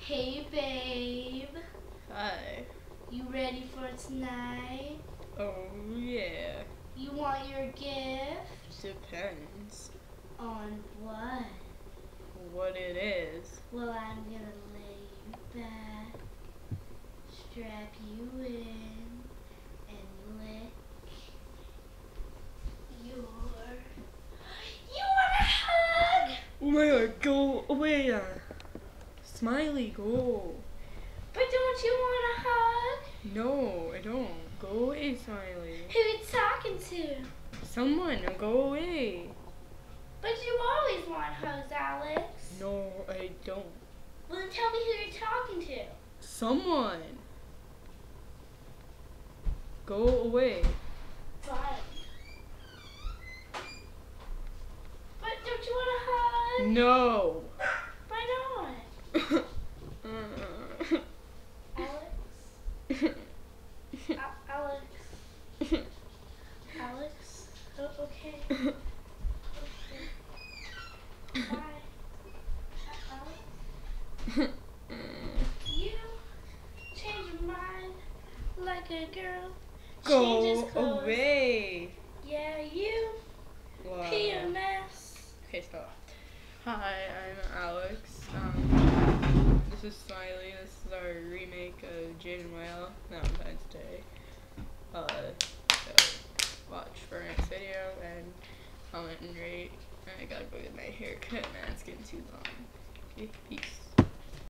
Hey, babe. Hi. You ready for tonight? Oh, yeah. You want your gift? Depends On what? what it is. Well, I'm gonna lay you back, strap you in, and lick your... You want a hug? Oh my god, go away. Smiley, go. But don't you want a hug? No, I don't. Go away, Smiley. Who you talking to? Someone, go away. But you always want hugs, Alex. No, I don't. Well, then tell me who you're talking to. Someone. Go away. Fine. But don't you want a hug? No. Why not? Alex? Alex? Alex? Oh, okay. Okay. Bye. Alex? You change your mind like a girl changes Go clothes. away. Yeah, you Wow. PMS. Okay, stop. Hi, I'm Alex. This is Smiley. This is our remake of Jane and Whale, Valentine's Day. So watch for our next video and comment and rate. I gotta go get my hair cut, man. It's getting too long. Okay, peace.